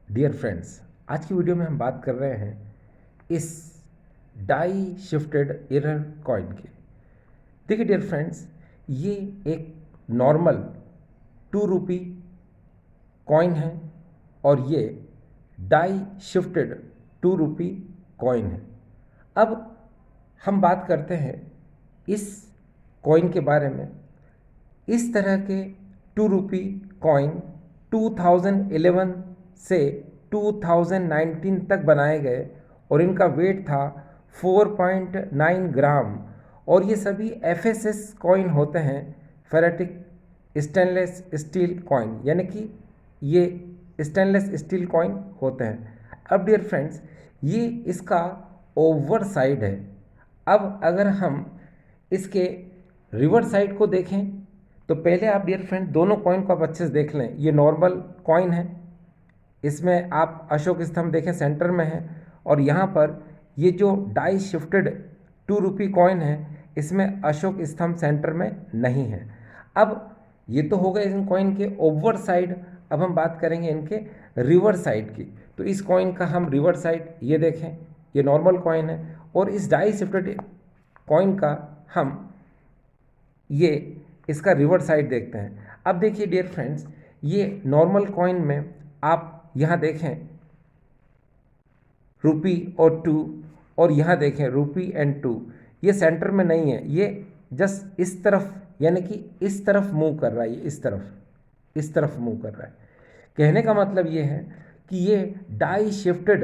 Dear friends, आज की video में हम बात कर रहे हैं इस डाई शिफ्टेड एरर कॉइन की। देखिए डियर फ्रेंड्स, ये एक नॉर्मल 2 रुपी कॉइन है और ये डाई शिफ्टेड 2 रुपी कॉइन है। अब हम बात करते हैं इस कॉइन के बारे में। इस तरह के 2 रुपी कॉइन 2011 से 2019 तक बनाए गए और इनका वेट था 4.9 ग्राम और ये सभी एफएसएस कॉइन होते हैं, फेरेटिक स्टेनलेस स्टील कॉइन, यानी कि ये स्टेनलेस स्टील कॉइन होते हैं। अब डियर फ्रेंड्स, ये इसका ओवर साइड है। अब अगर हम इसके रिवर्स साइड को देखें तो पहले आप डियर फ्रेंड दोनों कॉइन को आप अच्छे से देख लें। ये नॉर्मल कॉइन है, इसमें आप अशोक स्तंभ देखें सेंटर में है, और यहाँ पर ये जो डाई शिफ्टेड 2 रुपी कॉइन है इसमें अशोक स्तंभ सेंटर में नहीं है। अब ये तो हो गए इन कॉइन के ओवर साइड। अब हम बात करेंगे इनके रिवर्स साइड की। तो इस कॉइन का हम रिवर्स साइड ये देखें, ये नॉर्मल कॉइन है, और इस डाई शिफ्टेड कॉइन का हम ये इसका रिवर्स साइड देखते हैं। अब देखिए डियर फ्रेंड्स, ये नॉर्मल कॉइन में आप यहाँ देखें रुपी और 2, और यहाँ देखें रुपी एंड 2। ये सेंटर में नहीं है, ये जस्ट इस तरफ यानी कि इस तरफ मूव कर रहा है, ये इस तरफ मूव कर रहा है। कहने का मतलब ये है कि ये डाई शिफ्टेड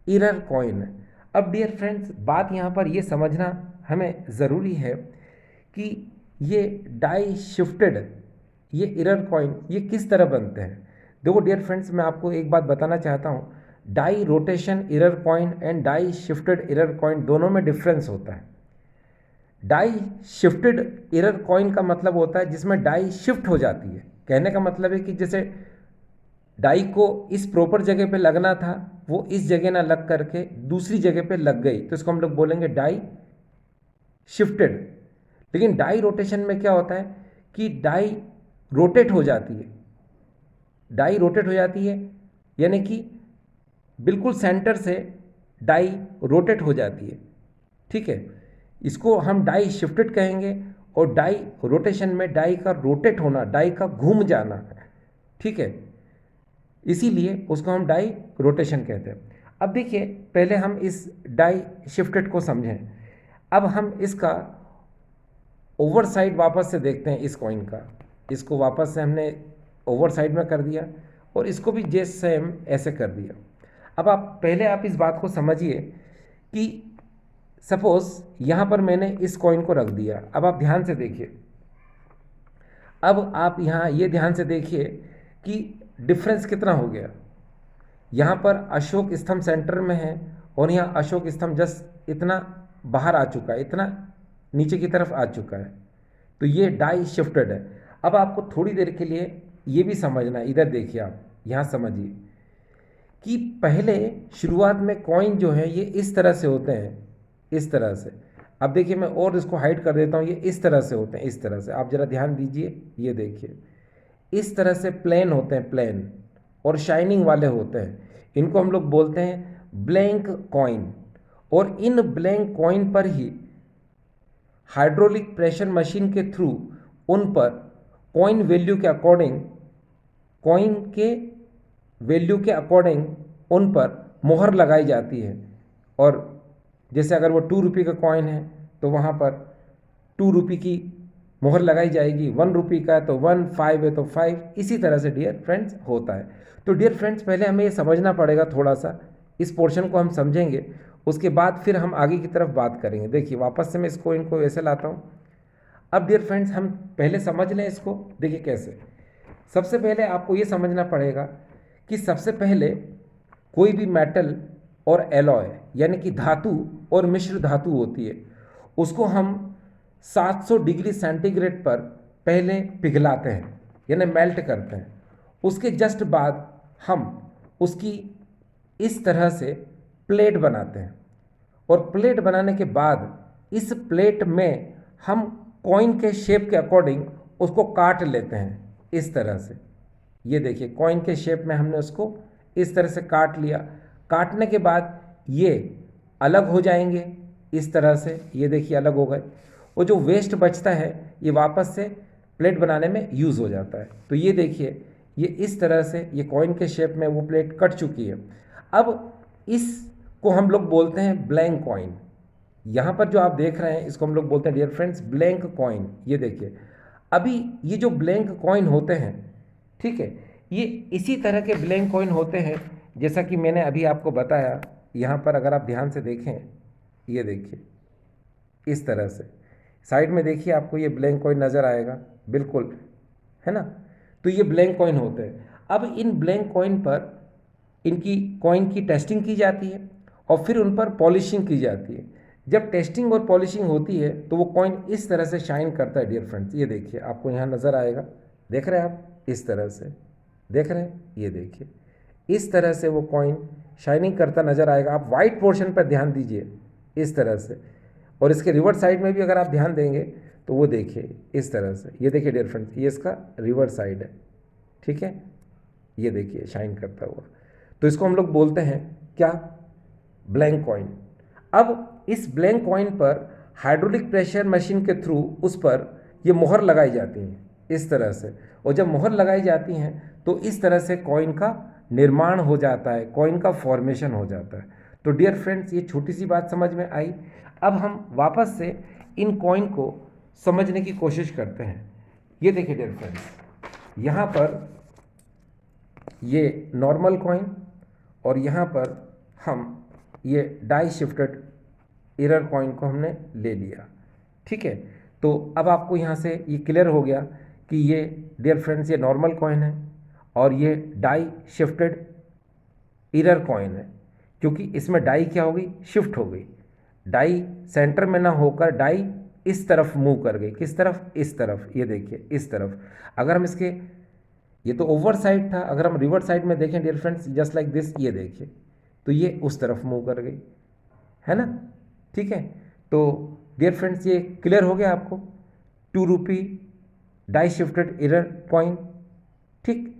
एरर कॉइन है। अब डियर फ्रेंड्स, बात यहाँ पर ये समझना हमें ज़रूरी है कि ये डाई शिफ्टेड ये एरर कॉइन ये किस तरह बनते हैं। देखो डियर फ्रेंड्स, मैं आपको एक बात बताना चाहता हूँ। Die rotation error coin and die shifted error coin दोनों में डिफरेंस होता है। डाई शिफ्टेड एरर कॉइन का मतलब होता है जिसमें डाई शिफ्ट हो जाती है। कहने का मतलब है कि जैसे डाई को इस प्रॉपर जगह पे लगना था, वो इस जगह ना लग करके दूसरी जगह पे लग गई, तो इसको हम लोग बोलेंगे डाई शिफ्टेड। लेकिन डाई रोटेशन में क्या होता है कि डाई रोटेट हो जाती है, डाई रोटेट हो जाती है, यानी कि बिल्कुल सेंटर से डाई रोटेट हो जाती है। ठीक है, इसको हम डाई शिफ्टेड कहेंगे। और डाई रोटेशन में डाई का रोटेट होना, डाई का घूम जाना, ठीक है, इसीलिए उसको हम डाई रोटेशन कहते हैं। अब देखिए, पहले हम इस डाई शिफ्टेड को समझें। अब हम इसका ओवर साइड वापस से देखते हैं इस कॉइन का। इसको वापस से हमने ओवर साइड में कर दिया और इसको भी जैसे सेम ऐसे कर दिया। अब आप इस बात को समझिए कि सपोज यहाँ पर मैंने इस कॉइन को रख दिया। अब आप ध्यान से देखिए, अब आप यहाँ ये ध्यान से देखिए कि डिफरेंस कितना हो गया। यहाँ पर अशोक स्तंभ सेंटर में है और यहाँ अशोक स्तंभ जस्ट इतना बाहर आ चुका है, इतना नीचे की तरफ आ चुका है। तो ये डाई शिफ्टेड है। अब आपको थोड़ी देर के लिए ये भी समझना है, इधर देखिए, आप यहाँ समझिए कि पहले शुरुआत में कॉइन जो है ये इस तरह से होते हैं, इस तरह से। अब देखिए, मैं और इसको हाइड कर देता हूँ, ये इस तरह से होते हैं, इस तरह से। आप ज़रा ध्यान दीजिए, ये देखिए इस तरह से प्लेन होते हैं, प्लेन और शाइनिंग वाले होते हैं। इनको हम लोग बोलते हैं ब्लैंक कॉइन। और इन ब्लैंक कॉइन पर ही हाइड्रोलिक प्रेशर मशीन के थ्रू उन पर कॉइन वैल्यू के अकॉर्डिंग, कॉइन के वैल्यू के अकॉर्डिंग उन पर मोहर लगाई जाती है। और जैसे अगर वो 2 रुपये का कॉइन है तो वहाँ पर 2 रुपये की मोहर लगाई जाएगी, 1 रुपये का है तो 1, 5 है तो 5। इसी तरह से डियर फ्रेंड्स होता है। तो डियर फ्रेंड्स, पहले हमें ये समझना पड़ेगा, थोड़ा सा इस पोर्शन को हम समझेंगे, उसके बाद फिर हम आगे की तरफ बात करेंगे। देखिए, वापस से मैं इस कॉइन को ऐसे लाता हूँ। अब डियर फ्रेंड्स, हम पहले समझ लें इसको। देखिए कैसे, सबसे पहले आपको ये समझना पड़ेगा कि सबसे पहले कोई भी मेटल और एलॉय यानी कि धातु और मिश्र धातु होती है, उसको हम 700 डिग्री सेंटीग्रेड पर पहले पिघलाते हैं यानी मेल्ट करते हैं। उसके जस्ट बाद हम उसकी इस तरह से प्लेट बनाते हैं, और प्लेट बनाने के बाद इस प्लेट में हम कॉइन के शेप के अकॉर्डिंग उसको काट लेते हैं इस तरह से। ये देखिए, कॉइन के शेप में हमने उसको इस तरह से काट लिया, काटने के बाद ये अलग हो जाएंगे इस तरह से, ये देखिए अलग हो गए। वो जो वेस्ट बचता है ये वापस से प्लेट बनाने में यूज़ हो जाता है। तो ये देखिए ये इस तरह से ये कॉइन के शेप में वो प्लेट कट चुकी है। अब इसको हम लोग बोलते हैं ब्लैंक कॉइन। यहाँ पर जो आप देख रहे हैं इसको हम लोग बोलते हैं डियर फ्रेंड्स ब्लैंक कॉइन। ये देखिए अभी ये जो ब्लैंक कॉइन होते हैं, ठीक है, ये इसी तरह के ब्लैंक कॉइन होते हैं जैसा कि मैंने अभी आपको बताया। यहाँ पर अगर आप ध्यान से देखें, ये देखिए इस तरह से साइड में देखिए आपको ये ब्लैंक कॉइन नज़र आएगा, बिल्कुल, है ना। तो ये ब्लैंक कॉइन होते हैं। अब इन ब्लैंक कॉइन पर इनकी कॉइन की टेस्टिंग की जाती है और फिर उन पर पॉलिशिंग की जाती है। जब टेस्टिंग और पॉलिशिंग होती है तो वो कॉइन इस तरह से शाइन करता है डियर फ्रेंड्स। ये देखिए आपको यहाँ नज़र आएगा, देख रहे हैं आप, इस तरह से देख रहे हैं, ये देखिए इस तरह से वो कॉइन शाइनिंग करता नज़र आएगा। आप वाइट पोर्शन पर ध्यान दीजिए इस तरह से, और इसके रिवर्स साइड में भी अगर आप ध्यान देंगे तो वो देखिए इस तरह से, ये देखिए डियर फ्रेंड्स ये इसका रिवर्स साइड है, ठीक है, ये देखिए शाइन करता हुआ। तो इसको हम लोग बोलते हैं क्या, ब्लैंक कॉइन। अब इस ब्लैंक कॉइन पर हाइड्रोलिक प्रेशर मशीन के थ्रू उस पर ये मोहर लगाई जाती हैं इस तरह से, और जब मोहर लगाई जाती हैं तो इस तरह से कॉइन का निर्माण हो जाता है, कॉइन का फॉर्मेशन हो जाता है। तो डियर फ्रेंड्स ये छोटी सी बात समझ में आई। अब हम वापस से इन कॉइन को समझने की कोशिश करते हैं। ये देखिए डियर फ्रेंड्स यहाँ पर ये नॉर्मल कॉइन और यहाँ पर हम ये डाई शिफ्टेड एरर कॉइन को हमने ले लिया, ठीक है। तो अब आपको यहाँ से ये क्लियर हो गया कि ये डियर फ्रेंड्स ये नॉर्मल कॉइन है और ये डाई शिफ्टेड एरर कॉइन है, क्योंकि इसमें डाई क्या हो गई, शिफ्ट हो गई। डाई सेंटर में ना होकर डाई इस तरफ मूव कर गई, किस तरफ, इस तरफ, ये देखिए इस तरफ। अगर हम इसके, ये तो ओवर साइड था, अगर हम रिवर्स साइड में देखें dear friends just like this, ये देखिए तो ये उस तरफ मूव कर गई, है ना, ठीक है। तो डियर फ्रेंड्स ये क्लियर हो गया आपको, 2 रुपी डाई शिफ्टेड एरर कॉइन, ठीक।